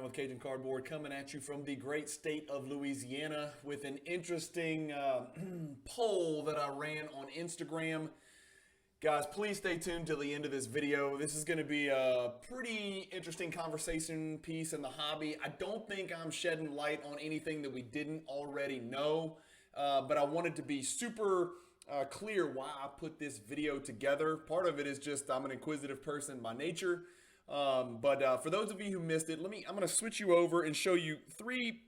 with Cajun Cardboard, coming at you from the great state of Louisiana with an interesting poll that I ran on Instagram. Guys, please stay tuned till the end of this video. This is going to be a pretty interesting conversation piece in the hobby. I don't think I'm shedding light on anything that we didn't already know, but I wanted to be super clear why I put this video together. Part of it is just I'm an inquisitive person by nature. But for those of you who missed it, I'm going to switch you over and show you three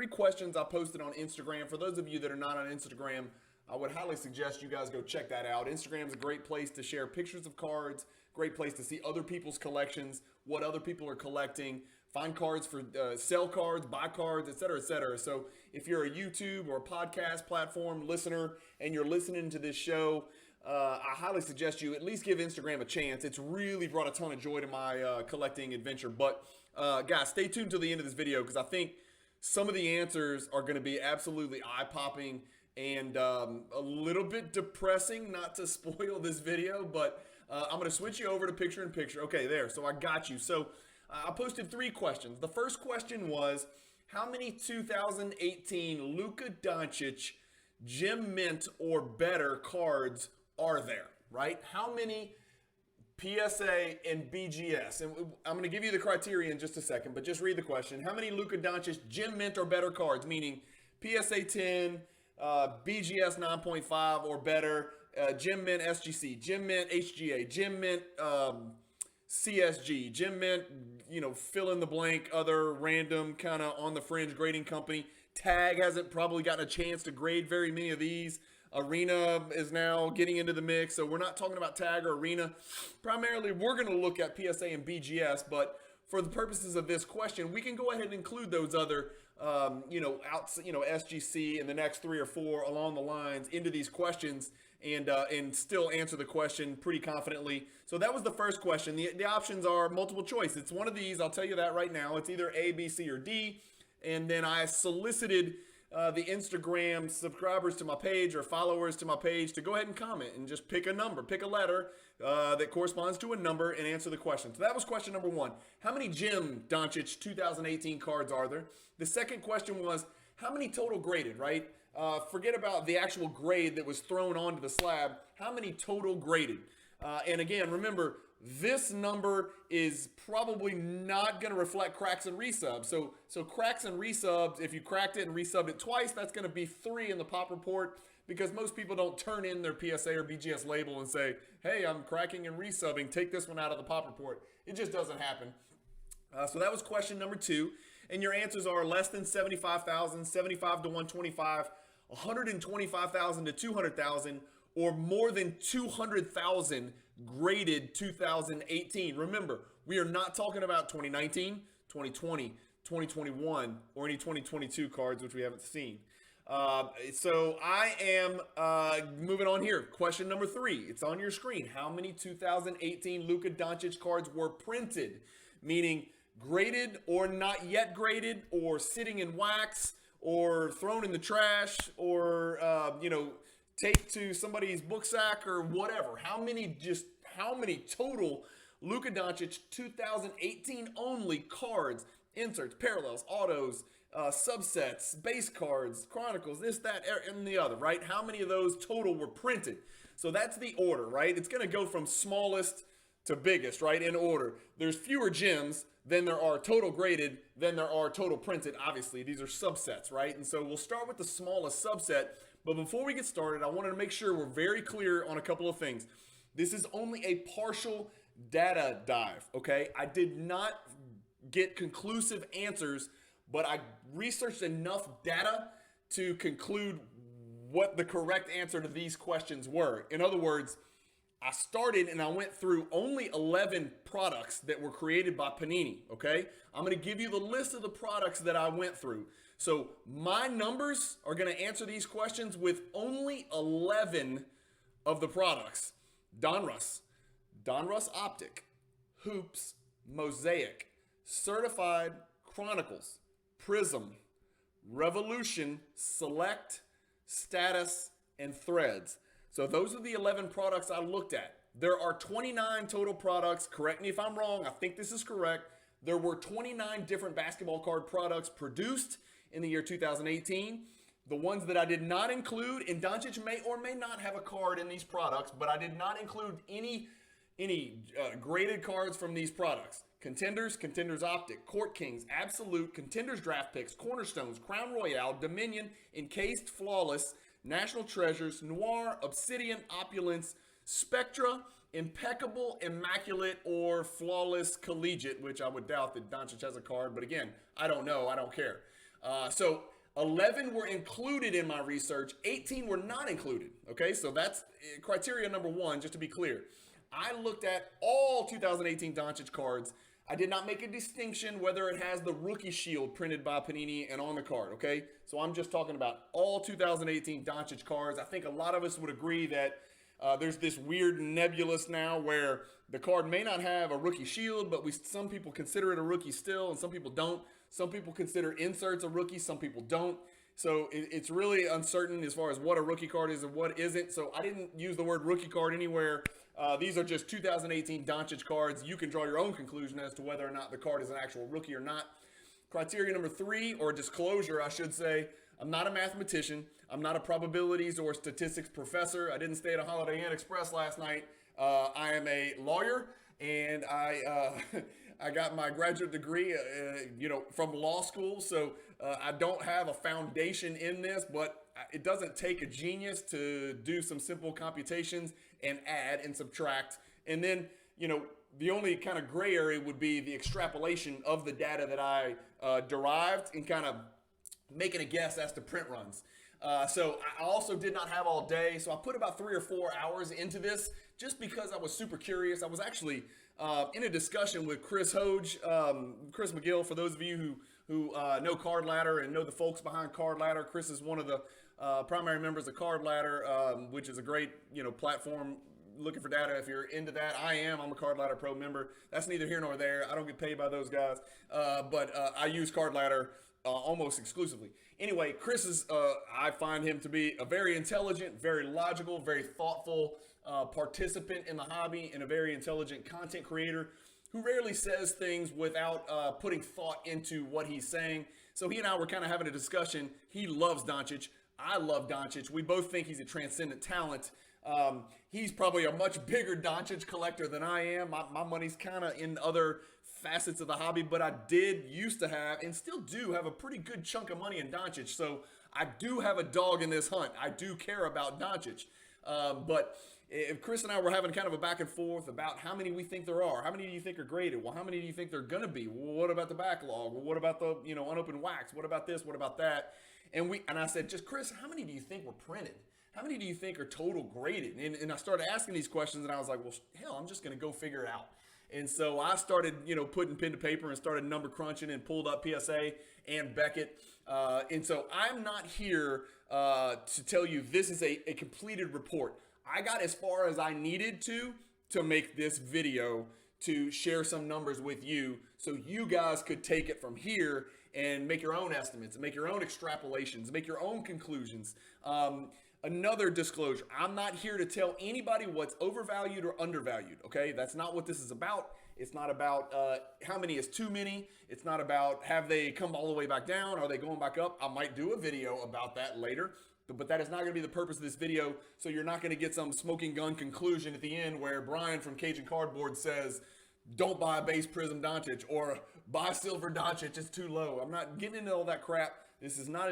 questions I posted on Instagram. For those of you that are not on Instagram, I would highly suggest you guys go check that out. Instagram is a great place to share pictures of cards, great place to see other people's collections, what other people are collecting, find cards for sell cards, buy cards, etc., etc. So if you're a YouTube or a podcast platform listener and you're listening to this show, I highly suggest you at least give Instagram a chance. It's really brought a ton of joy to my collecting adventure. But guys, stay tuned till the end of this video because I think some of the answers are going to be absolutely eye-popping and a little bit depressing, not to spoil this video, but I'm going to switch you over to picture-in-picture. Okay, there. So I got you. So I posted 3 questions. The first question was, how many 2018 Luka Doncic Gem Mint or better cards are there, right? How many PSA and BGS? And I'm going to give you the criteria in just a second, but just read the question. How many Luka Doncic Gem Mint or better cards, meaning PSA 10, BGS 9.5 or better, Gem Mint SGC, Gem Mint HGA, Gem Mint CSG, Gem Mint, fill in the blank, other random kind of on the fringe grading company. Tag hasn't probably gotten a chance to grade very many of these. Arena is now getting into the mix, so we're not talking about Tag or Arena. Primarily, we're going to look at PSA and BGS, but for the purposes of this question, we can go ahead and include those other, SGC and the next 3 or 4 along the lines into these questions and still answer the question pretty confidently. So that was the first question. The options are multiple choice. It's one of these. I'll tell you that right now. It's either A, B, C, or D. And then I solicited the Instagram subscribers to my page or followers to my page to go ahead and comment and just pick a number, pick a letter that corresponds to a number and answer the question. So that was question number 1. How many Gem Doncic 2018 cards are there? The second question was, how many total graded, right? Forget about the actual grade that was thrown onto the slab. How many total graded? And again, remember, this number is probably not going to reflect cracks and resubs. So cracks and resubs, if you cracked it and resubbed it twice, that's going to be 3 in the pop report because most people don't turn in their PSA or BGS label and say, hey, I'm cracking and resubbing. Take this one out of the pop report. It just doesn't happen. So that was question number 2. And your answers are less than 75,000, 75 to 125, 125,000 to 200,000, or more than 200,000 graded 2018. Remember, we are not talking about 2019, 2020, 2021, or any 2022 cards, which we haven't seen. So I am moving on here. Question number 3. It's on your screen. How many 2018 Luka Doncic cards were printed? Meaning graded or not yet graded, or sitting in wax, or thrown in the trash, or, taped to somebody's book sack or whatever. How many total Luka Doncic 2018 only cards, inserts, parallels, autos, subsets, base cards, chronicles, this, that, and the other, right? How many of those total were printed? So that's the order, right? It's going to go from smallest to biggest, right, in order. There's fewer gems than there are total graded, than there are total printed. Obviously, these are subsets, right? And so we'll start with the smallest subset. But before we get started, I wanted to make sure we're very clear on a couple of things. This is only a partial data dive, okay? I did not get conclusive answers, but I researched enough data to conclude what the correct answer to these questions were. In other words, I started and I went through only 11 products that were created by Panini, okay? I'm going to give you the list of the products that I went through. So my numbers are going to answer these questions with only 11 of the products. Donruss Optic, Hoops, Mosaic, Certified Chronicles, Prism, Revolution, Select, Status, and Threads. So those are the 11 products I looked at. There are 29 total products. Correct me if I'm wrong. I think this is correct. There were 29 different basketball card products produced in the year 2018. The ones that I did not include, and Doncic may or may not have a card in these products, but I did not include any graded cards from these products. Contenders, Contenders Optic, Court Kings, Absolute, Contenders Draft Picks, Cornerstones, Crown Royale, Dominion, Encased Flawless, National Treasures, Noir, Obsidian, Opulence, Spectra, Impeccable, Immaculate, or Flawless Collegiate, which I would doubt that Doncic has a card, but again, I don't know, I don't care. So 11 were included in my research, 18 were not included, okay? So that's criteria number one, just to be clear. I looked at all 2018 Doncic cards. I did not make a distinction whether it has the rookie shield printed by Panini and on the card, okay? So I'm just talking about all 2018 Doncic cards. I think a lot of us would agree that there's this weird nebulous now where the card may not have a rookie shield, but some people consider it a rookie still, and some people don't. Some people consider inserts a rookie, some people don't. So it's really uncertain as far as what a rookie card is and what isn't. So I didn't use the word rookie card anywhere. These are just 2018 Doncic cards. You can draw your own conclusion as to whether or not the card is an actual rookie or not. Criteria number 3, or disclosure, I should say, I'm not a mathematician. I'm not a probabilities or statistics professor. I didn't stay at a Holiday Inn Express last night. I am a lawyer, and I got my graduate degree, from law school. So I don't have a foundation in this, but it doesn't take a genius to do some simple computations and add and subtract. And then, the only kind of gray area would be the extrapolation of the data that I derived and kind of making a guess as to print runs. So I also did not have all day. So I put about 3 or 4 hours into this just because I was super curious. I was actually in a discussion with Chris Hoge, Chris McGill, for those of you who know Card Ladder and know the folks behind Card Ladder. Chris is one of the primary members of Card Ladder, which is a great, platform looking for data if you're into that. I'm a Card Ladder Pro member. That's neither here nor there. I don't get paid by those guys, but I use Card Ladder almost exclusively. Anyway, Chris is, I find him to be a very intelligent, very logical, very thoughtful participant in the hobby, and a very intelligent content creator who rarely says things without putting thought into what he's saying. So he and I were kind of having a discussion. He loves Doncic. I love Doncic. We both think he's a transcendent talent. He's probably a much bigger Doncic collector than I am. My money's kind of in other facets of the hobby, but I did used to have and still do have a pretty good chunk of money in Doncic. So I do have a dog in this hunt. I do care about Doncic. But if Chris and I were having kind of a back and forth about how many we think there are, how many do you think are graded? Well, how many do you think they're going to be? Well, what about the backlog? Well, what about the, unopened wax? What about this? What about that? And I said, just Chris, how many do you think were printed? How many do you think are total graded? And I started asking these questions, and I was like, well, hell, I'm just going to go figure it out. And so I started, putting pen to paper and started number crunching and pulled up PSA and Beckett. And so I'm not here to tell you this is a completed report. I got as far as I needed to make this video to share some numbers with you so you guys could take it from here and make your own estimates, make your own extrapolations, make your own conclusions. Another disclosure, I'm not here to tell anybody what's overvalued or undervalued, okay? That's not what this is about. It's not about how many is too many. It's not about have they come all the way back down? Are they going back up? I might do a video about that later, but that is not going to be the purpose of this video, so you're not going to get some smoking gun conclusion at the end where Brian from Cajun Cardboard says, don't buy a base Prism Doncic or buy silver Doncic, it's too low. I'm not getting into all that crap. This is not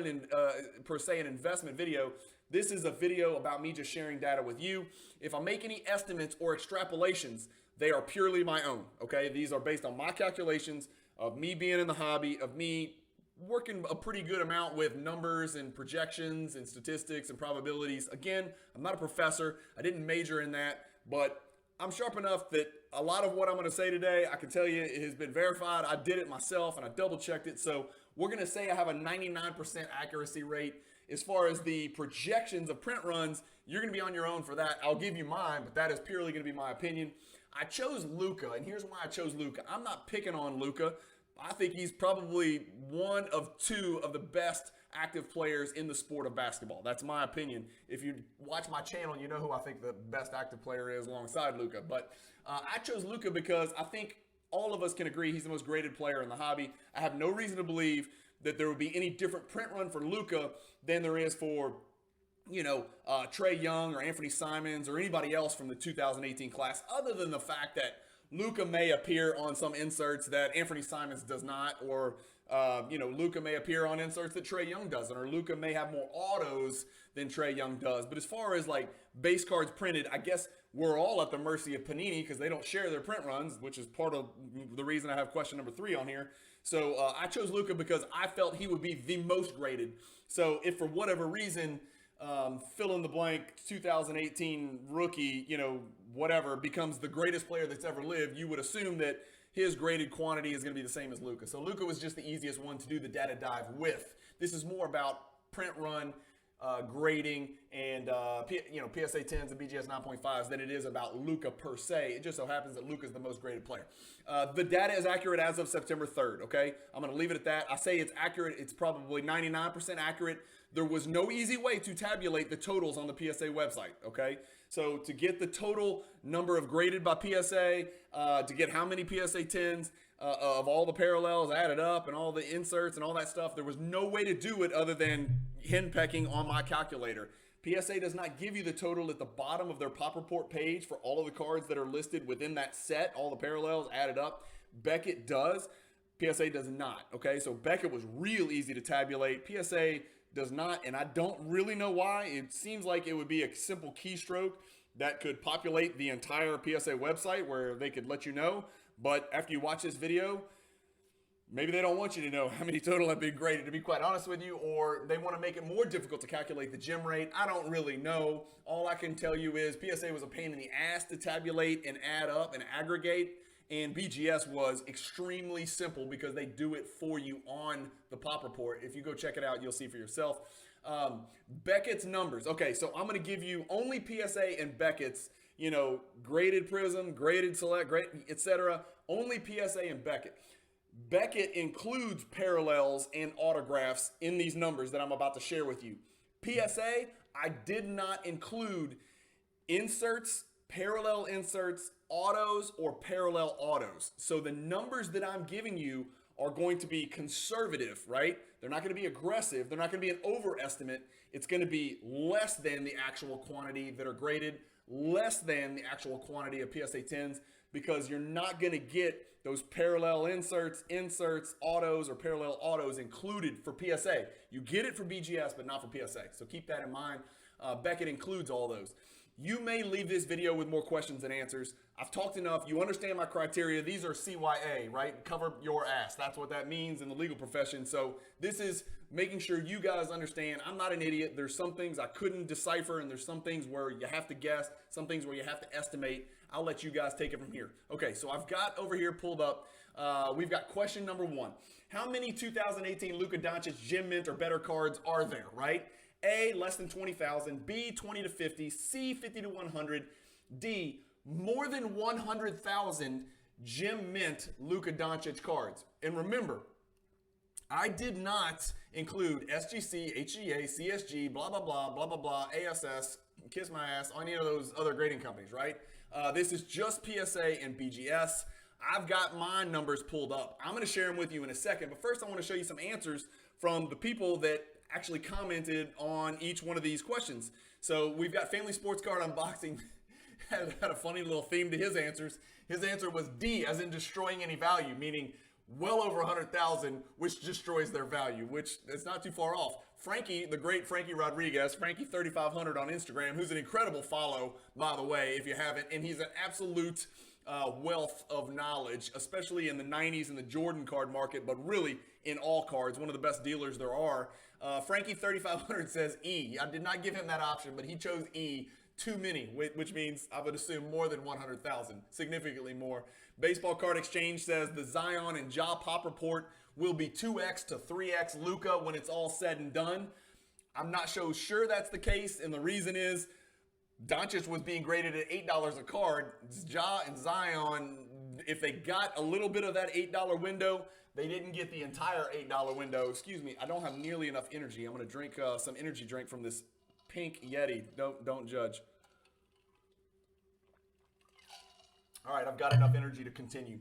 per se an investment video. This is a video about me just sharing data with you. If I make any estimates or extrapolations, they are purely my own, okay? These are based on my calculations of me being in the hobby, of me working a pretty good amount with numbers and projections and statistics and probabilities. Again, I'm not a professor. I didn't major in that, but I'm sharp enough that a lot of what I'm going to say today, I can tell you it has been verified. I did it myself and I double checked it. So we're going to say I have a 99% accuracy rate. As far as the projections of print runs, you're going to be on your own for that. I'll give you mine, but that is purely going to be my opinion. I chose Luka, and here's why I chose Luka. I'm not picking on Luka. I think he's probably one of two of the best active players in the sport of basketball. That's my opinion. If you watch my channel, you know who I think the best active player is alongside Luka. But I chose Luka because I think all of us can agree he's the most graded player in the hobby. I have no reason to believe that there would be any different print run for Luka than there is for, Trae Young or Anthony Simons or anybody else from the 2018 class, other than the fact that Luka may appear on some inserts that Anthony Simons does not, or Luka may appear on inserts that Trae Young doesn't, or Luka may have more autos than Trae Young does. But as far as like base cards printed, I guess we're all at the mercy of Panini because they don't share their print runs, which is part of the reason I have question number 3 on here. So I chose Luka because I felt he would be the most graded. So if for whatever reason, fill in the blank 2018 rookie, whatever, becomes the greatest player that's ever lived, you would assume that his graded quantity is going to be the same as Luka. So Luka was just the easiest one to do the data dive with. This is more about print run, grading, and PSA 10s and BGS 9.5s than it is about Luka per se. It just so happens that Luka is the most graded player. The data is accurate as of September 3rd, okay? I'm going to leave it at that. I say it's accurate. It's probably 99% accurate. There was no easy way to tabulate the totals on the PSA website, okay? So to get the total number of graded by PSA, to get how many PSA 10s of all the parallels added up and all the inserts and all that stuff, there was no way to do it other than henpecking on my calculator. PSA does not give you the total at the bottom of their pop report page for all of the cards that are listed within that set, all the parallels added up. Beckett does. PSA does not, okay? So Beckett was real easy to tabulate. PSA does not, and I don't really know why. It seems like it would be a simple keystroke that could populate the entire PSA website where they could let you know. But after you watch this video, maybe they don't want you to know how many total have been graded, to be quite honest with you, or they want to make it more difficult to calculate the gem rate. I don't really know. All I can tell you is PSA was a pain in the ass to tabulate and add up and aggregate, and BGS was extremely simple because they do it for you on the pop report. If you go check it out, you'll see for yourself. Beckett's numbers. Okay, so I'm going to give you only PSA and Beckett's, graded Prism, graded Select, etc. Only PSA and Beckett. Beckett includes parallels and autographs in these numbers that I'm about to share with you. PSA, I did not include inserts, parallel inserts, autos, or parallel autos. So the numbers that I'm giving you are going to be conservative, right? They're not going to be aggressive. They're not going to be an overestimate. It's going to be less than the actual quantity that are graded, less than the actual quantity of PSA 10s, because you're not going to get those parallel inserts, autos, or parallel autos included for PSA. You get it for BGS, but not for PSA. So keep that in mind. Beckett includes all those. You may leave this video with more questions than answers. I've talked enough. You understand my criteria. These are CYA, right? Cover your ass. That's what that means in the legal profession. So this is making sure you guys understand I'm not an idiot. There's some things I couldn't decipher, and there's some things where you have to guess, some things where you have to estimate. I'll let you guys take it from here. Okay, so I've got over here pulled up. We've got question number 1. How many 2018 Luka Doncic Gem Mint or better cards are there, right? A, less than 20,000. B, 20 to 50. C, 50 to 100. D, more than 100,000 Gem Mint Luka Doncic cards. And remember, I did not include SGC, HGA, CSG, blah, blah, blah, blah, blah, blah, ASS, kiss my ass, any of those other grading companies, right? This is just PSA and BGS. I've got my numbers pulled up. I'm going to share them with you in a second. But first, I want to show you some answers from the people that actually commented on each one of these questions. So we've got Family Sports Card Unboxing had a funny little theme to his answers. His answer was D, as in destroying any value, meaning well over 100,000, which destroys their value, which is not too far off. Frankie, the great Frankie Rodriguez, Frankie 3500 on Instagram, who's an incredible follow, by the way, if you haven't, and he's an absolute wealth of knowledge, especially in the 90s in the Jordan card market, but really in all cards, one of the best dealers there are. Frankie 3500 says E. I did not give him that option, but he chose E. Too many, which means I would assume more than 100,000, significantly more. Baseball Card Exchange says the Zion and Ja Pop report will be 2x to 3x Luka when it's all said and done. I'm not so sure that's the case, and the reason is Doncic was being graded at $8 a card. Ja and Zion, if they got a little bit of that $8 window, they didn't get the entire $8 window. Excuse me, I don't have nearly enough energy. I'm going to drink some energy drink from this pink Yeti. Don't judge. All right, I've got enough energy to continue.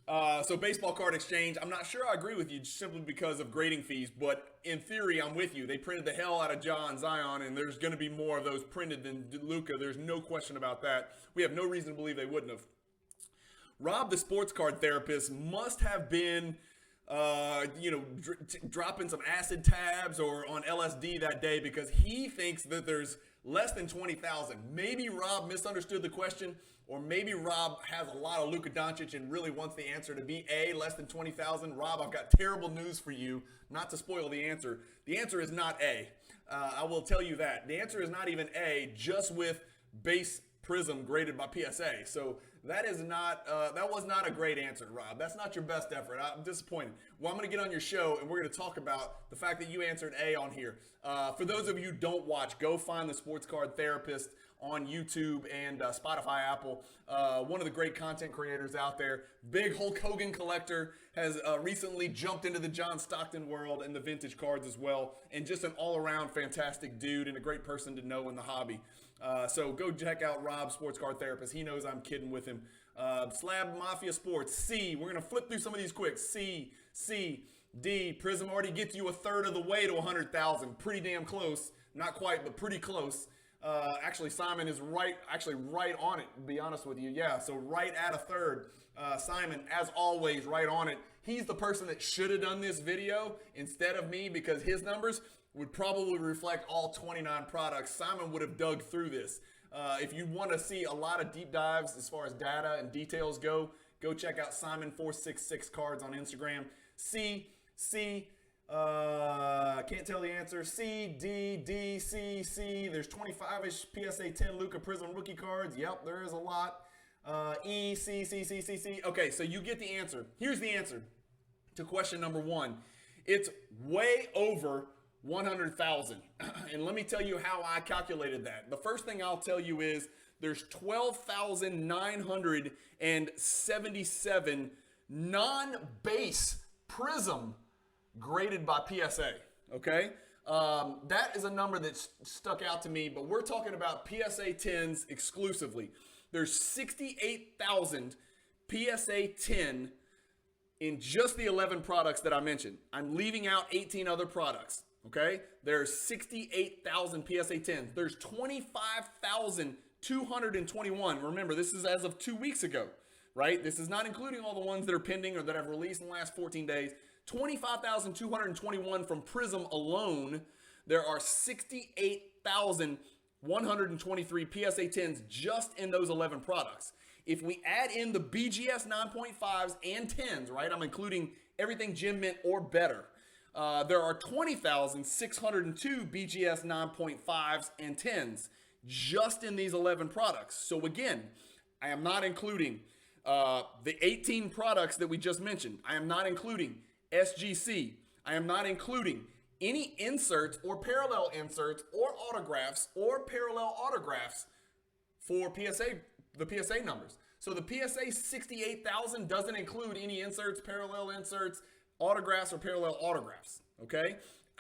So baseball card exchange, I'm not sure I agree with you simply because of grading fees, but in theory, I'm with you. They printed the hell out of John Zion, and there's going to be more of those printed than Luka. There's no question about that. We have no reason to believe they wouldn't have. Rob, the sports card therapist, must have been, dropping some acid tabs or on LSD that day because he thinks that there's less than 20,000. Maybe Rob misunderstood the question, or maybe Rob has a lot of Luka Doncic and really wants the answer to be A, less than 20,000. Rob, I've got terrible news for you, not to spoil the answer. The answer is not A. I will tell you that. The answer is not even A, just with base Prism graded by PSA. So that is not that was not a great answer, Rob. That's not your best effort. I'm disappointed. Well, I'm going to get on your show and we're going to talk about the fact that you answered A on here. For those of you who don't watch, go find the Sports Card Therapist on YouTube and Spotify, Apple. One of the great content creators out there. Big Hulk Hogan collector, has recently jumped into the John Stockton world and the vintage cards as well. And just an all-around fantastic dude and a great person to know in the hobby. So go check out Rob, Sports Card Therapist. He knows I'm kidding with him. Slab Mafia Sports, C. We're going to flip through some of these quick. C, D. Prism already gets you a third of the way to 100,000. Pretty damn close. Not quite, but pretty close. Actually, Simon is right on it, to be honest with you. Yeah, so right at a third. Simon, as always, right on it. He's the person that should have done this video instead of me because his numbers would probably reflect all 29 products. Simon would have dug through this. If you want to see a lot of deep dives as far as data and details go check out Simon466 Cards on Instagram. Can't tell the answer. C, D, D, C, C. There's 25-ish PSA 10 Luka Prism rookie cards. Yep, there is a lot. E, C, C, C, C, C. Okay, so you get the answer. Here's the answer to question number 1. It's way over 100,000. And let me tell you how I calculated that. The first thing I'll tell you is there's 12,977 non-base Prism graded by PSA. Okay? That is a number that stuck out to me, but we're talking about PSA 10s exclusively. There's 68,000 PSA 10 in just the 11 products that I mentioned. I'm leaving out 18 other products. Okay, there's 68,000 PSA 10s. There's 25,221. Remember, this is as of 2 weeks ago, right? This is not including all the ones that are pending or that I've released in the last 14 days. 25,221 from Prism alone. There are 68,123 PSA 10s just in those 11 products. If we add in the BGS 9.5s and 10s, right? I'm including everything Gem Mint or better. There are 20,602 BGS 9.5s and 10s just in these 11 products. So again, I am not including the 18 products that we just mentioned. I am not including SGC. I am not including any inserts or parallel inserts or autographs or parallel autographs for PSA, the PSA numbers. So the PSA 68,000 doesn't include any inserts, parallel inserts, autographs, or parallel autographs, okay?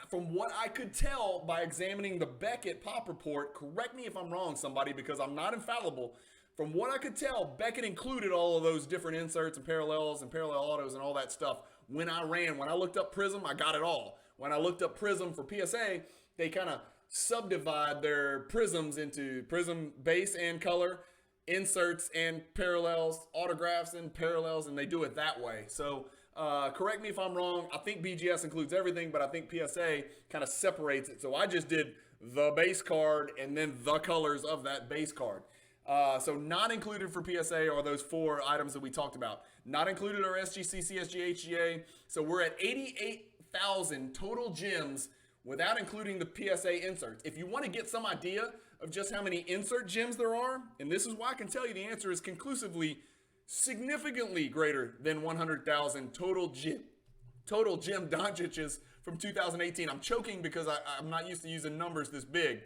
From what I could tell by examining the Beckett Pop Report, correct me if I'm wrong, somebody, because I'm not infallible. From what I could tell, Beckett included all of those different inserts and parallels and parallel autos and all that stuff. When I looked up Prism, I got it all. When I looked up Prism for PSA, they kind of subdivide their Prisms into Prism base and color, inserts and parallels, autographs and parallels, and they do it that way. So correct me if I'm wrong. I think BGS includes everything, but I think PSA kind of separates it. So I just did the base card and then the colors of that base card. So not included for PSA are those 4 items that we talked about. Not included are SGC, CSG, HGA. So we're at 88,000 total gems without including the PSA inserts. If you want to get some idea of just how many insert gems there are, and this is why I can tell you the answer is conclusively significantly greater than 100,000 total gem Doncic's from 2018. I'm choking because I'm not used to using numbers this big.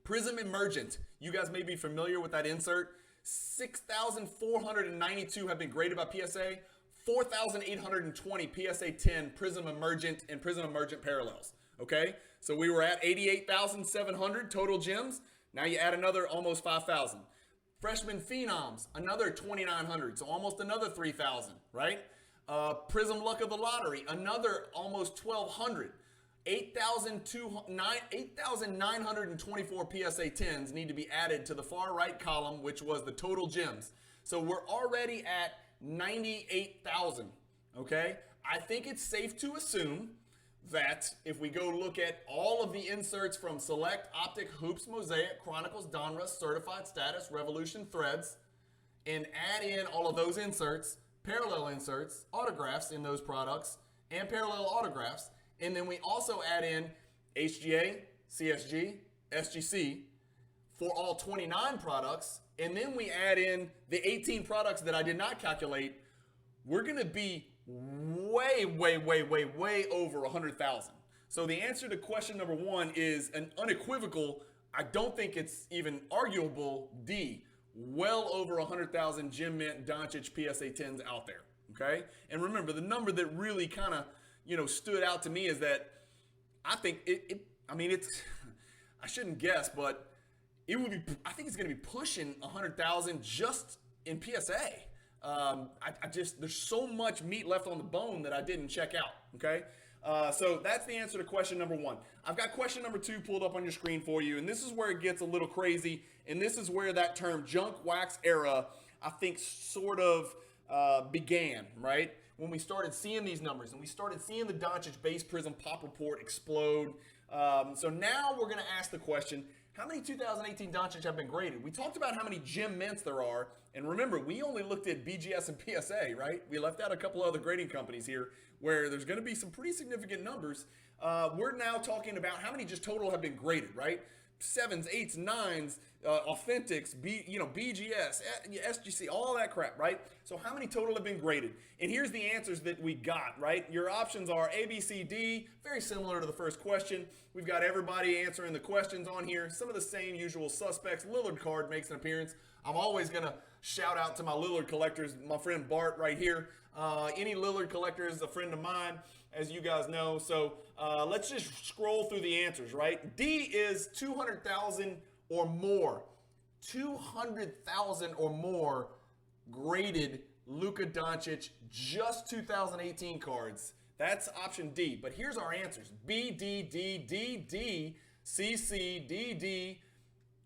Prism Emergent. You guys may be familiar with that insert. 6,492 have been graded by PSA. 4,820 PSA 10 Prism Emergent and Prism Emergent parallels. Okay? So we were at 88,700 total gems. Now you add another almost 5,000. Freshman Phenoms, another 2,900, so almost another 3,000, right? Prism Luck of the Lottery, another almost 1,200. 8,924 PSA 10s need to be added to the far right column, which was the total gems. So we're already at 98,000, okay? I think it's safe to assume that if we go look at all of the inserts from Select, Optic, Hoops, Mosaic, Chronicles, Donruss, Certified Status, Revolution, Threads, and add in all of those inserts, parallel inserts, autographs in those products, and parallel autographs, and then we also add in HGA, CSG, SGC for all 29 products, and then we add in the 18 products that I did not calculate, we're going to be way over 100,000. So the answer to question number 1 is an unequivocal, I don't think it's even arguable, D. Well over 100,000 Gem Mint Doncic PSA 10s out there, okay? And remember, the number that really kind of, stood out to me is that I think it's, I shouldn't guess, but it would be, I think it's going to be pushing 100,000 just in PSA. There's so much meat left on the bone that I didn't check out, okay? So that's the answer to question number 1. I've got question number 2 pulled up on your screen for you, and this is where it gets a little crazy, and this is where that term junk wax era, I think, sort of began, right? When we started seeing these numbers, and we started seeing the Doncic base prism pop report explode. So now we're going to ask the question, how many 2018 Doncic have been graded? We talked about how many gem mints there are, and remember, we only looked at BGS and PSA, right? We left out a couple other grading companies here where there's going to be some pretty significant numbers. We're now talking about how many just total have been graded, right? 7s, 8s, 9s, Authentics, BGS, SGC, all that crap, right? So how many total have been graded? And here's the answers that we got, right? Your options are A, B, C, D, very similar to the first question. We've got everybody answering the questions on here. Some of the same usual suspects. Lillard card makes an appearance. I'm always going to shout out to my Lillard collectors, my friend Bart right here. Any Lillard collector is a friend of mine, as you guys know. So let's just scroll through the answers, right? D is 200,000 or more. 200,000 or more graded Luka Doncic, just 2018 cards. That's option D. But here's our answers. B, D, D, D, D, C, C, D, D,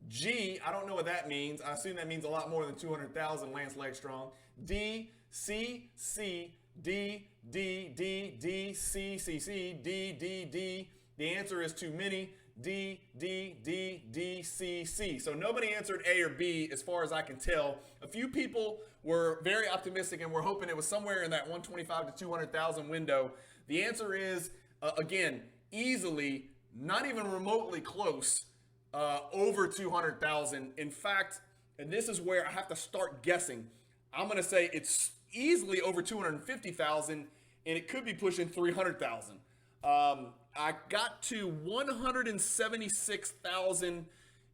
G. I don't know what that means. I assume that means a lot more than 200,000, Lance Legstrong. D, C, C, D, D, D, D, C, C, C, D, D, D. The answer is too many. D, D, D, D, C, C. So nobody answered A or B as far as I can tell. A few people were very optimistic and were hoping it was somewhere in that 125 to 200,000 window. The answer is, again, easily, not even remotely close, over 200,000. In fact, and this is where I have to start guessing, I'm going to say it's easily over 250,000, and it could be pushing 300,000. I got to 176,000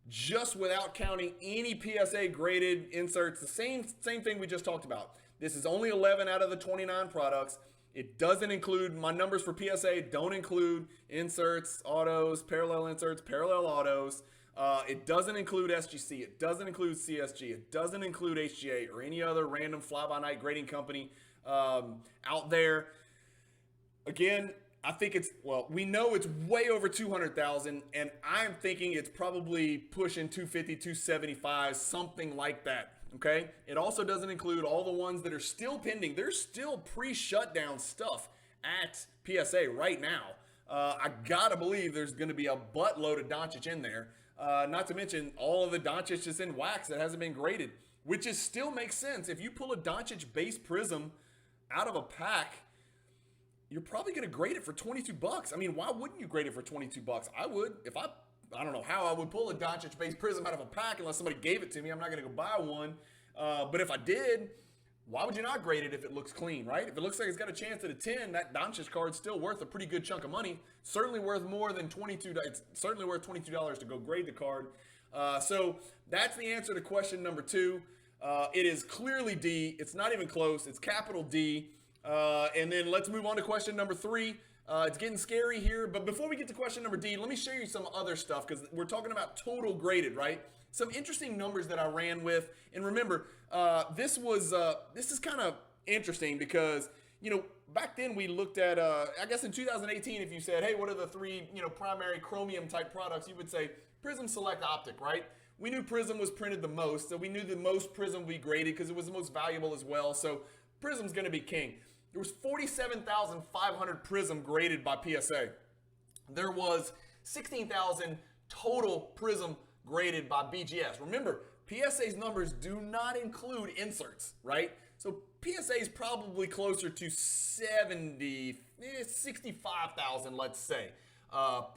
just without counting any PSA graded inserts. The same thing we just talked about. This is only 11 out of the 29 products. It doesn't include, my numbers for PSA don't include inserts, autos, parallel inserts, parallel autos. It doesn't include SGC. It doesn't include CSG. It doesn't include HGA or any other random fly-by-night grading company out there. Again, I think we know it's way over 200,000, and I'm thinking it's probably pushing 250, 275, something like that, okay? It also doesn't include all the ones that are still pending. There's still pre-shutdown stuff at PSA right now. I gotta believe there's gonna be a buttload of Doncic in there, not to mention all of the Doncic that's in wax that hasn't been graded, which still makes sense. If you pull a Doncic base prism out of a pack, you're probably going to grade it for $22. I mean, why wouldn't you grade it for $22? I would. If I don't know how I would pull a Doncic base prism out of a pack unless somebody gave it to me. I'm not going to go buy one. But if I did, why would you not grade it if it looks clean, right? If it looks like it's got a chance at a 10, that Doncic card's still worth a pretty good chunk of money. Certainly worth more than $22. It's certainly worth $22 to go grade the card. So that's the answer to question number 2. It is clearly D. It's not even close. It's capital D. And then let's move on to question number 3. It's getting scary here, but before we get to question number D, let me show you some other stuff because we're talking about total graded, right? Some interesting numbers that I ran with, and remember, this is kind of interesting because back then we looked at, I guess in 2018, if you said, hey, what are the three primary chromium type products, you would say Prism Select Optic, right? We knew Prism was printed the most, so we knew the most Prism we graded because it was the most valuable as well. So Prism's going to be king. There was 47,500 Prism graded by PSA. There was 16,000 total Prism graded by BGS. Remember, PSA's numbers do not include inserts, right? So PSA is probably closer to 65,000, let's say,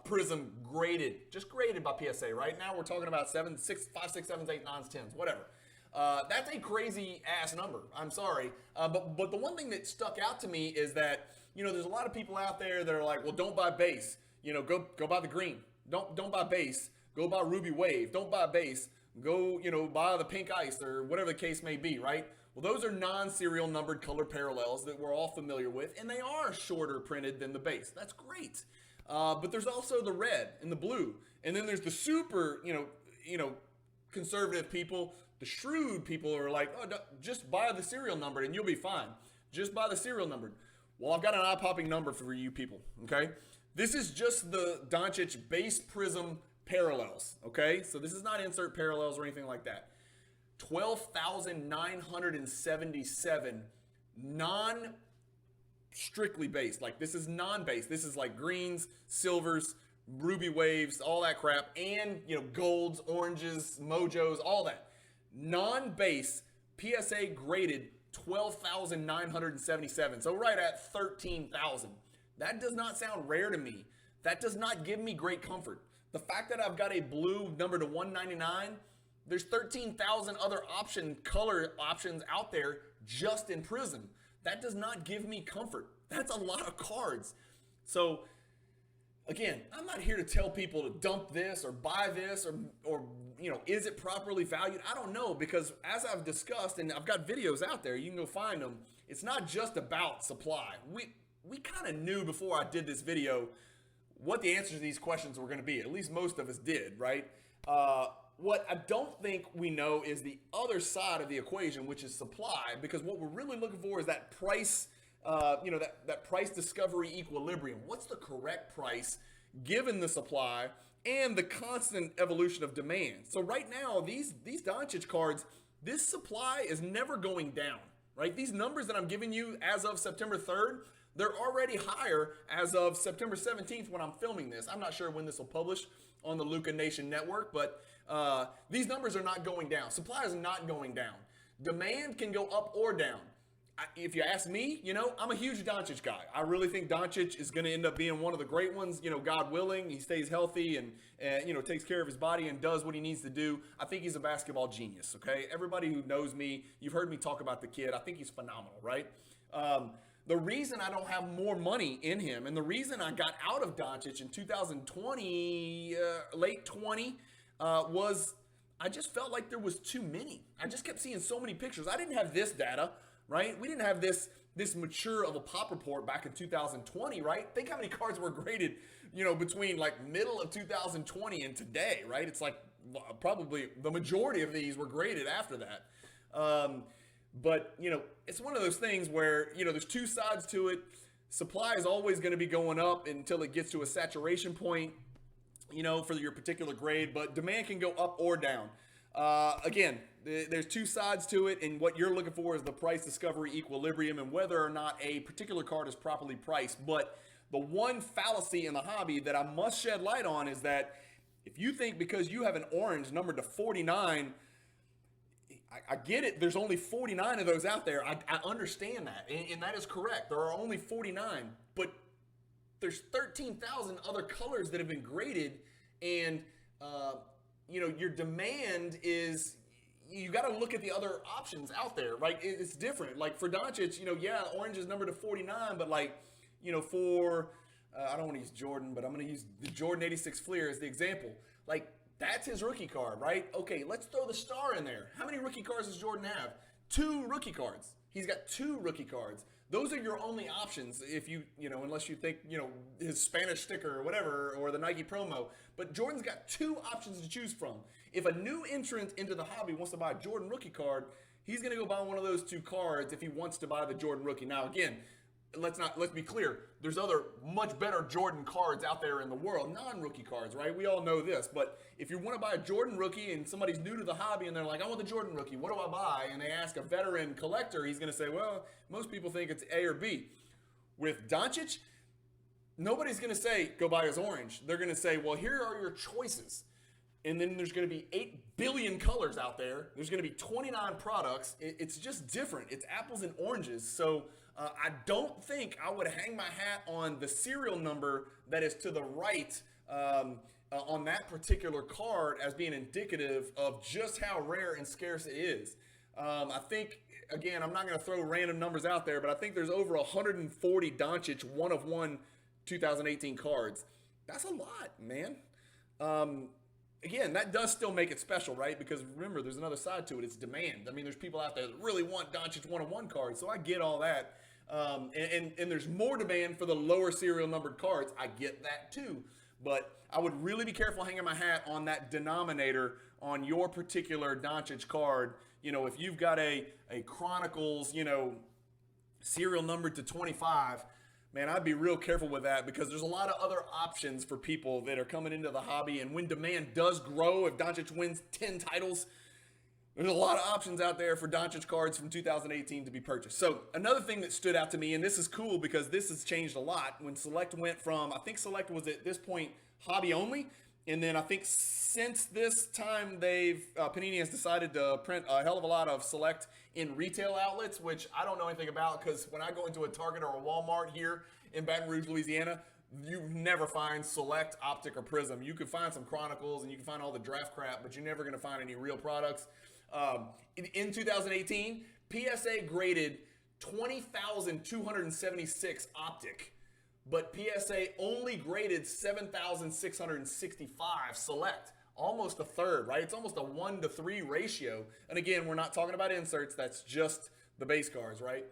Prism graded, just graded by PSA. Right now we're talking about 7, 6, 5, 6, 7, 8, 9, 10s, whatever. That's a crazy ass number. I'm sorry, but the one thing that stuck out to me is that there's a lot of people out there that are like, well, don't buy base. Go buy the green. Don't buy base. Go buy Ruby Wave. Don't buy base. Go buy the pink ice or whatever the case may be. Right. Well, those are non-serial numbered color parallels that we're all familiar with, and they are shorter printed than the base. That's great. But there's also the red and the blue, and then there's the super conservative people. The shrewd people are like, oh, just buy the serial number and you'll be fine. Just buy the serial number. Well, I've got an eye-popping number for you people, okay? This is just the Doncic base Prism parallels, okay? So this is not insert parallels or anything like that. 12,977 non-strictly based. Like, this is non-based. This is like greens, silvers, Ruby Waves, all that crap, and, golds, oranges, mojos, all that. Non-base PSA graded 12,977. So right at 13,000. That does not sound rare to me. That does not give me great comfort. The fact that I've got a blue number to 199, there's 13,000 other color options out there just in Prism. That does not give me comfort. That's a lot of cards. So again, I'm not here to tell people to dump this or buy this or is it properly valued? I don't know, because as I've discussed, and I've got videos out there, you can go find them. It's not just about supply. We kind of knew before I did this video what the answers to these questions were going to be. At least most of us did, right? What I don't think we know is the other side of the equation, which is supply, because what we're really looking for is that price, that price discovery equilibrium. What's the correct price given the supply and the constant evolution of demand? So right now, these Doncic cards, this supply is never going down, right? These numbers that I'm giving you as of September 3rd, they're already higher as of September 17th when I'm filming this. I'm not sure when this will publish on the Luka Nation network, but these numbers are not going down. Supply is not going down. Demand can go up or down. If you ask me, I'm a huge Doncic guy. I really think Doncic is going to end up being one of the great ones, God willing. He stays healthy and takes care of his body and does what he needs to do. I think he's a basketball genius, okay? Everybody who knows me, you've heard me talk about the kid. I think he's phenomenal, right? The reason I don't have more money in him and the reason I got out of Doncic in 2020, late 20, was I just felt like there was too many. I just kept seeing so many pictures. I didn't have this data. Right? We didn't have this mature of a pop report back in 2020, right? Think how many cards were graded, between like middle of 2020 and today, right? It's like probably the majority of these were graded after that. But it's one of those things where, there's two sides to it. Supply is always going to be going up until it gets to a saturation point, for your particular grade, but demand can go up or down. Again, there's two sides to it, and what you're looking for is the price discovery equilibrium and whether or not a particular card is properly priced. But the one fallacy in the hobby that I must shed light on is that if you think because you have an orange numbered to 49, I get it, there's only 49 of those out there. I understand that, and that is correct. There are only 49, but there's 13,000 other colors that have been graded, and your demand is, you got to look at the other options out there, right? It's different. Like for Doncic, orange is numbered to 49, but for, I don't want to use Jordan, but I'm going to use the Jordan 86 Fleer as the example. Like, that's his rookie card, right? Okay, let's throw the star in there. How many rookie cards does Jordan have? 2 rookie cards. He's got 2 rookie cards. Those are your only options if unless you think, his Spanish sticker or whatever, or the Nike promo. But Jordan's got two options to choose from. If a new entrant into the hobby wants to buy a Jordan rookie card, he's going to go buy one of those two cards if he wants to buy the Jordan rookie. Now, again, let's be clear. There's other much better Jordan cards out there in the world, non-rookie cards, right? We all know this. But if you want to buy a Jordan rookie and somebody's new to the hobby and they're like, I want the Jordan rookie, what do I buy? And they ask a veteran collector, he's going to say, well, most people think it's A or B. With Doncic, nobody's going to say, go buy his orange. They're going to say, well, here are your choices. And then there's going to be 8 billion colors out there. There's going to be 29 products. It's just different. It's apples and oranges. So I don't think I would hang my hat on the serial number that is to the right on that particular card as being indicative of just how rare and scarce it is. I think, again, I'm not going to throw random numbers out there, but I think there's over 140 Doncic one-of-one 2018 cards. That's a lot, man. Again, that does still make it special, right? Because remember, there's another side to it. It's demand. I mean, there's people out there that really want Doncic one-of-one cards, so I get all that. And there's more demand for the lower serial numbered cards. I get that too. But I would really be careful hanging my hat on that denominator on your particular Doncic card. If you've got a Chronicles, serial numbered to 25, man, I'd be real careful with that because there's a lot of other options for people that are coming into the hobby. And when demand does grow, if Doncic wins 10 titles, there's a lot of options out there for Doncic cards from 2018 to be purchased. So another thing that stood out to me, and this is cool because this has changed a lot. When Select went from, I think Select was at this point hobby only. And then I think since this time, Panini has decided to print a hell of a lot of Select in retail outlets, which I don't know anything about because when I go into a Target or a Walmart here in Baton Rouge, Louisiana, you never find Select, Optic, or Prism. You can find some Chronicles and you can find all the draft crap, but you're never going to find any real products. In 2018, PSA graded 20,276 Optic. But PSA only graded 7,665 Select, almost a third, right? It's almost a 1-to-3 ratio. And again, we're not talking about inserts. That's just the base cards, right?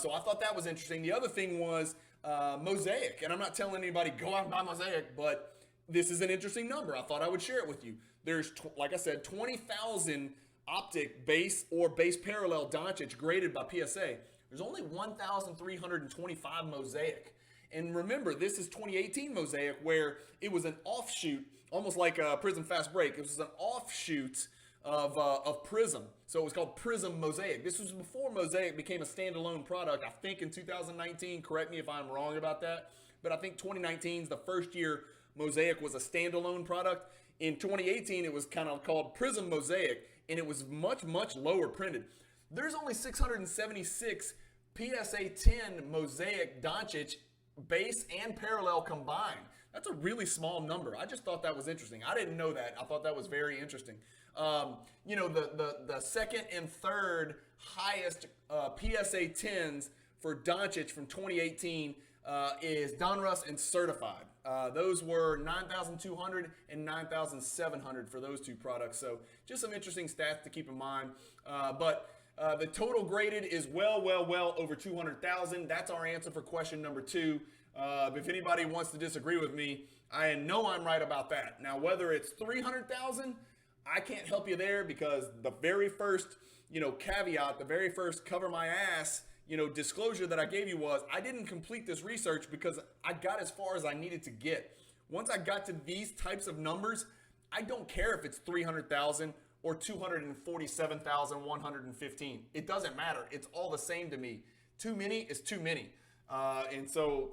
So I thought that was interesting. The other thing was Mosaic. And I'm not telling anybody, go out and buy Mosaic, but this is an interesting number. I thought I would share it with you. There's, like I said, 20,000 Optic base or base parallel Doncic graded by PSA. There's only 1,325 Mosaic. And remember, this is 2018 Mosaic, where it was an offshoot, almost like a Prism Fast Break. It was an offshoot of Prism. So it was called Prism Mosaic. This was before Mosaic became a standalone product, I think in 2019. Correct me if I'm wrong about that. But I think 2019 is the first year Mosaic was a standalone product. In 2018, it was kind of called Prism Mosaic, and it was much, much lower printed. There's only 676 PSA 10 Mosaic Doncic base and parallel combined. That's a really small number. I just thought that was interesting. I didn't know that. I thought that was very interesting. The second and third highest PSA 10s for Doncic from 2018 is Donruss and Certified. Those were 9,200 and 9,700 for those two products. So just some interesting stats to keep in mind. But the total graded is well over 200,000. That's our answer for question number 2. If anybody wants to disagree with me, I know I'm right about that. Now, whether it's 300,000, I can't help you there because the very first, caveat, the very first cover my ass, disclosure that I gave you was I didn't complete this research because I got as far as I needed to get. Once I got to these types of numbers, I don't care if it's 300,000 or 247,115. It doesn't matter. It's all the same to me. Too many is too many. And so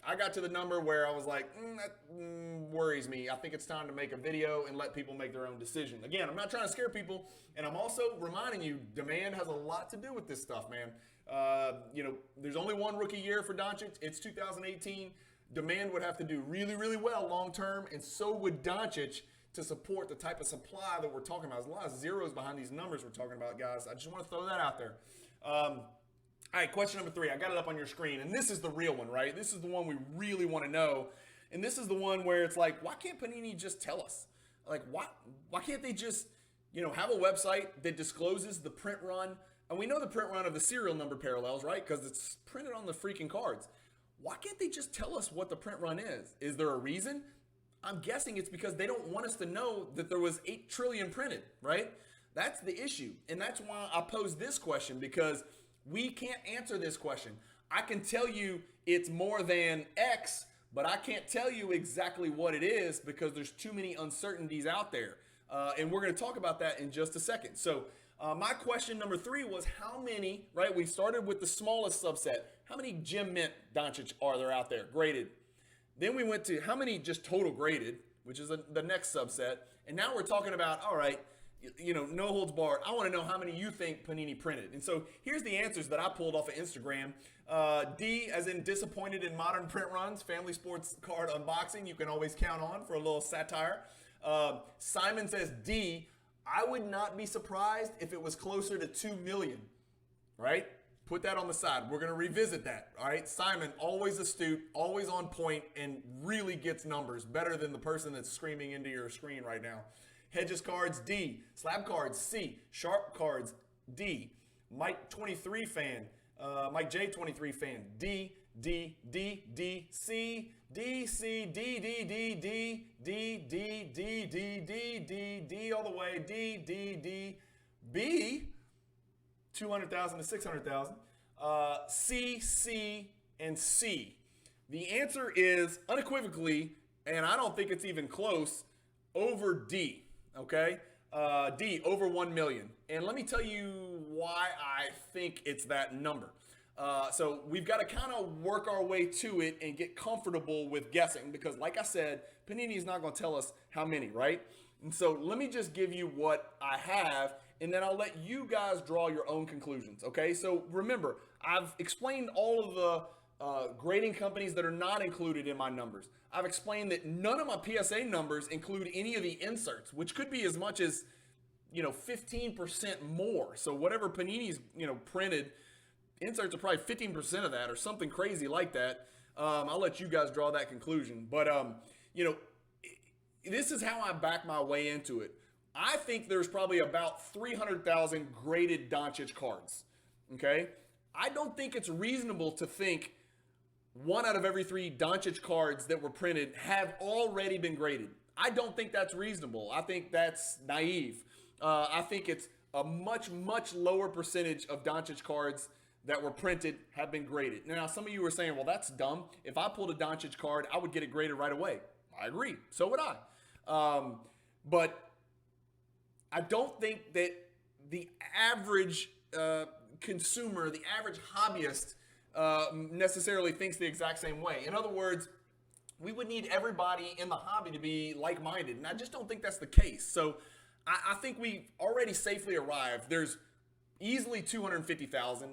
I got to the number where I was like, that worries me. I think it's time to make a video and let people make their own decision. Again, I'm not trying to scare people. And I'm also reminding you, demand has a lot to do with this stuff, man. There's only one rookie year for Doncic. It's 2018. Demand would have to do really, really well long term. And so would Doncic to support the type of supply that we're talking about. There's a lot of zeros behind these numbers we're talking about, guys. I just want to throw that out there. All right, question number 3. I got it up on your screen, and this is the real one, right? This is the one we really want to know, and this is the one where it's like, why can't Panini just tell us? Like, why can't they just, have a website that discloses the print run And we know the print run of the serial number parallels, right? Because it's printed on the freaking cards. Why can't they just tell us what the print run is? Is there a reason? I'm guessing it's because they don't want us to know that there was 8 trillion printed, right? That's the issue. And that's why I pose this question, because we can't answer this question. I can tell you it's more than X, but I can't tell you exactly what it is because there's too many uncertainties out there. And we're going to talk about that in just a second. So my question number 3 was how many, right? We started with the smallest subset. How many Gem Mint Doncic are there out there graded? Then we went to how many just total graded, which is the next subset. And now we're talking about, all right, no holds barred. I want to know how many you think Panini printed. And so here's the answers that I pulled off of Instagram. D, as in disappointed in modern print runs, family sports card unboxing. You can always count on for a little satire. Simon says D, I would not be surprised if it was closer to 2 million, right? Put that on the side. We're going to revisit that, all right? Simon, always astute, always on point, and really gets numbers better than the person that's screaming into your screen right now. Hedges cards, D. Slab cards, C. Sharp cards, D. Mike 23 fan, Mike J 23 fan, D, D, D, D, C, D, C, D, D, D, D, D, D, D, D, D, D, D, all the way, D, D, D, B, 200,000 to 600,000, C, C, and C. The answer is unequivocally, and I don't think it's even close, over D, okay? D, over 1 million. And let me tell you why I think it's that number. So we've got to kind of work our way to it and get comfortable with guessing because, like I said, Panini is not going to tell us how many, right? And so let me just give you what I have, and then I'll let you guys draw your own conclusions, okay? So remember, I've explained all of the grading companies that are not included in my numbers. I've explained that none of my PSA numbers include any of the inserts, which could be as much as, 15% more. So whatever Panini's, printed, inserts are probably 15% of that or something crazy like that. I'll let you guys draw that conclusion. But, this is how I back my way into it. I think there's probably about 300,000 graded Doncic cards, okay? I don't think it's reasonable to think 1 out of every 3 Doncic cards that were printed have already been graded. I don't think that's reasonable. I think that's naive. I think it's a much, much lower percentage of Doncic cards that were printed have been graded. Now, some of you were saying, well, that's dumb. If I pulled a Doncic card, I would get it graded right away. I agree. So would I. But I don't think that the average consumer, the average hobbyist, necessarily thinks the exact same way. In other words, we would need everybody in the hobby to be like-minded, and I just don't think that's the case. So I think we've already safely arrived. There's easily 250,000,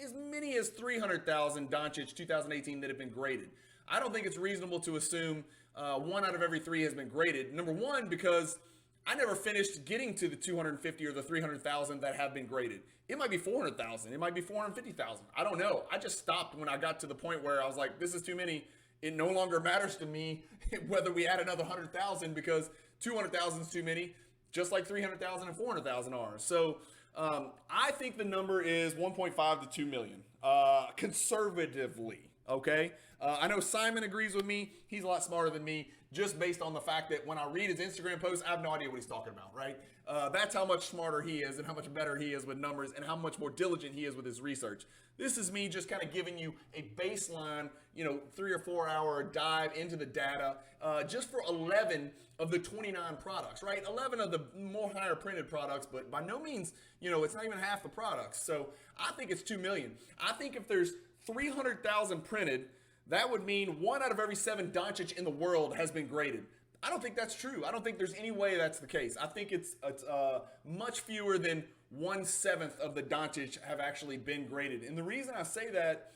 as many as 300,000 Doncic 2018 that have been graded. I don't think it's reasonable to assume 1 out of every 3 has been graded. Number one, because I never finished getting to the 250 or the 300,000 that have been graded. It might be 400,000. It might be 450,000. I don't know. I just stopped when I got to the point where I was like, this is too many. It no longer matters to me whether we add another 100,000 because 200,000 is too many, just like 300,000 and 400,000 are. So I think the number is 1.5 to 2 million, conservatively, okay? I know Simon agrees with me. He's a lot smarter than me, just based on the fact that when I read his Instagram posts, I have no idea what he's talking about, right? That's how much smarter he is and how much better he is with numbers and how much more diligent he is with his research. This is me just kind of giving you a baseline, 3 or 4 hour dive into the data, just for 11 of the 29 products, right? 11 of the more higher printed products, but by no means, it's not even half the products. So I think it's 2 million. I think if there's 300,000 printed, that would mean 1 out of every 7 Doncic in the world has been graded. I don't think that's true. I don't think there's any way that's the case. I think it's much fewer than 1/7 of the Doncic have actually been graded. And the reason I say that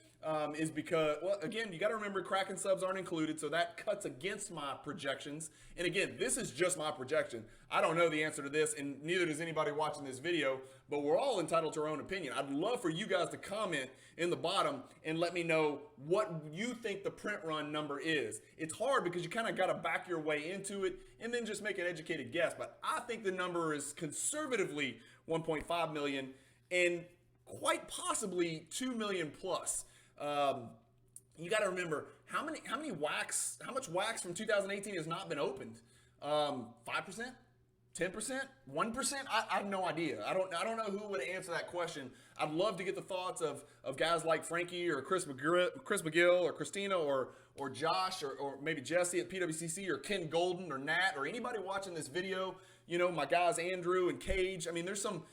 is because, well, again, you got to remember Kraken subs aren't included, so that cuts against my projections. And again, this is just my projection. I don't know the answer to this, and neither does anybody watching this video, but we're all entitled to our own opinion. I'd love for you guys to comment in the bottom and let me know what you think the print run number is. It's hard because you kind of got to back your way into it and then just make an educated guess. But I think the number is conservatively 1.5 million. And quite possibly 2 million plus. You got to remember how much wax from 2018 has not been opened? 5%, 10%, 1%? I have no idea. I don't know who would answer that question. I'd love to get the thoughts of guys like Frankie or Chris McGill or Christina or Josh or maybe Jesse at PWCC or Ken Golden or Nat or anybody watching this video. You know, my guys Andrew and Cage. I mean, there's some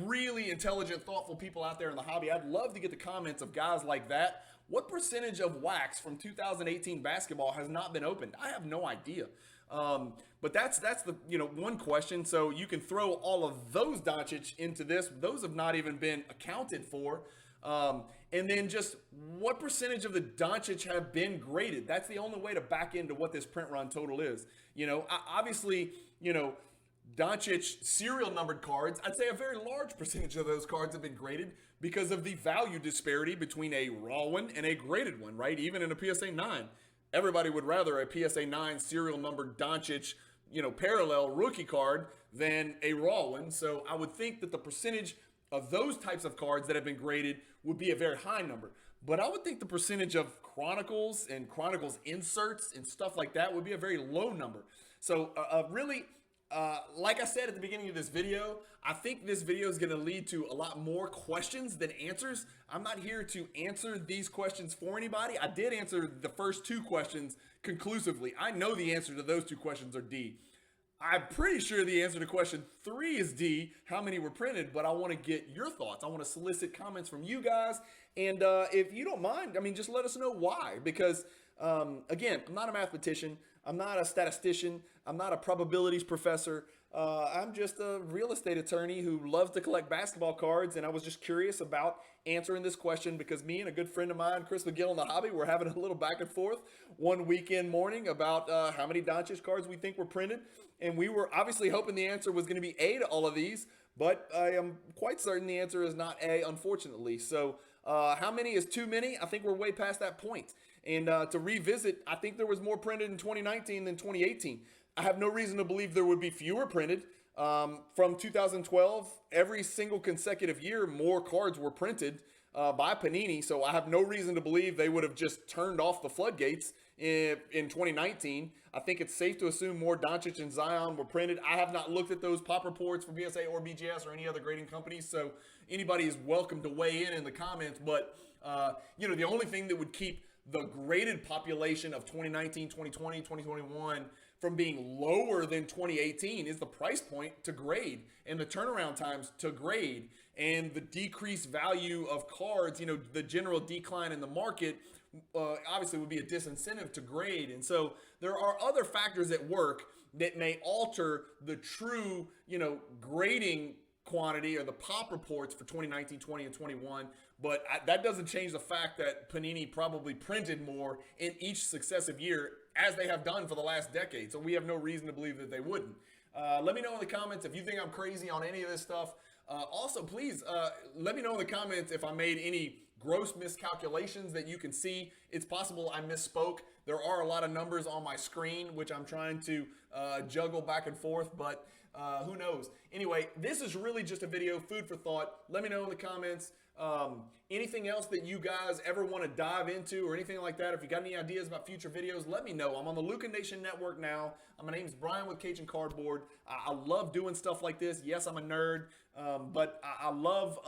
really intelligent, thoughtful people out there in the hobby. I'd love to get the comments of guys like that. What percentage of wax from 2018 basketball has not been opened? I have no idea. But that's the one question. So you can throw all of those Doncic into this. Those have not even been accounted for. And then just what percentage of the Doncic have been graded? That's the only way to back into what this print run total is. Obviously, Doncic serial numbered cards, I'd say a very large percentage of those cards have been graded because of the value disparity between a raw one and a graded one, right? Even in a PSA 9. Everybody would rather a PSA 9 serial numbered Doncic, parallel rookie card than a raw one. So I would think that the percentage of those types of cards that have been graded would be a very high number. But I would think the percentage of Chronicles and Chronicles inserts and stuff like that would be a very low number. So really, like I said at the beginning of this video, I think this video is going to lead to a lot more questions than answers. I'm not here to answer these questions for anybody. I did answer the first 2 questions conclusively. I know the answer to those 2 questions are D. I'm pretty sure the answer to question 3 is D, how many were printed, but I want to get your thoughts. I want to solicit comments from you guys. And if you don't mind, just let us know why. Because, again, I'm not a mathematician. I'm not a statistician. I'm not a probabilities professor. I'm just a real estate attorney who loves to collect basketball cards, and I was just curious about answering this question because me and a good friend of mine, Chris McGill in the hobby, were having a little back and forth one weekend morning about how many Doncic cards we think were printed, and we were obviously hoping the answer was going to be A to all of these, but I am quite certain the answer is not A, unfortunately. So how many is too many? I think we're way past that point. And to revisit, I think there was more printed in 2019 than 2018. I have no reason to believe there would be fewer printed. From 2012, every single consecutive year, more cards were printed by Panini. So I have no reason to believe they would have just turned off the floodgates in 2019. I think it's safe to assume more Doncic and Zion were printed. I have not looked at those pop reports from BSA or BGS or any other grading companies. So anybody is welcome to weigh in the comments. But, the only thing that would keep the graded population of 2019, 2020, 2021 from being lower than 2018 is the price point to grade and the turnaround times to grade and the decreased value of cards, the general decline in the market obviously would be a disincentive to grade. And so there are other factors at work that may alter the true, grading quantity or the pop reports for 2019, 20, and 21. But that doesn't change the fact that Panini probably printed more in each successive year as they have done for the last decade. So we have no reason to believe that they wouldn't. Let me know in the comments if you think I'm crazy on any of this stuff. Also, please let me know in the comments if I made any gross miscalculations that you can see. It's possible I misspoke. There are a lot of numbers on my screen, which I'm trying to juggle back and forth, but who knows? Anyway, this is really just a video, food for thought. Let me know in the comments. Anything else that you guys ever want to dive into or anything like that. If you got any ideas about future videos, let me know. I'm on the Luka Nation Network now. My name's Brian with Cajun Cardboard. I love doing stuff like this. Yes, I'm a nerd, but I love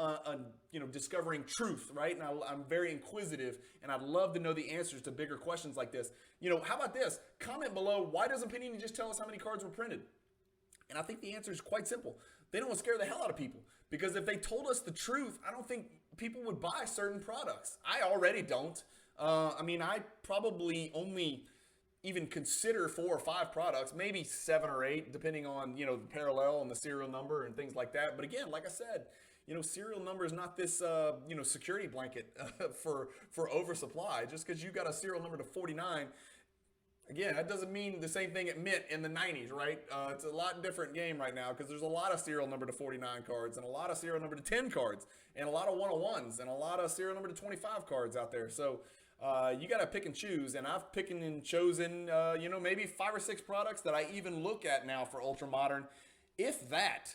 discovering truth, right? And I'm very inquisitive, and I'd love to know the answers to bigger questions like this. How about this? Comment below, why doesn't Panini just tell us how many cards were printed? And I think the answer is quite simple. They don't want to scare the hell out of people. Because if they told us the truth, I don't think people would buy certain products. I already don't. I probably only even consider 4 or 5 products, maybe 7 or 8, depending on, the parallel and the serial number and things like that. But again, like I said, serial number is not this, security blanket for oversupply. Just because you got a serial number to 49, again, that doesn't mean the same thing it meant in the 90s, right? It's a lot different game right now because there's a lot of serial number to 49 cards and a lot of serial number to 10 cards and a lot of 101s and a lot of serial number to 25 cards out there. So you got to pick and choose. And I've picked and chosen, maybe 5 or 6 products that I even look at now for Ultra Modern, if that.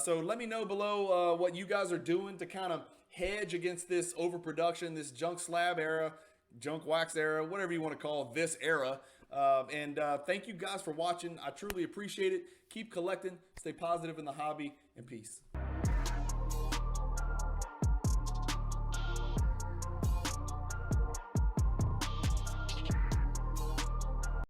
So let me know below what you guys are doing to kind of hedge against this overproduction, this junk slab era, junk wax era, whatever you want to call this era. And thank you guys for watching. I truly appreciate it. Keep collecting, stay positive in the hobby, and peace.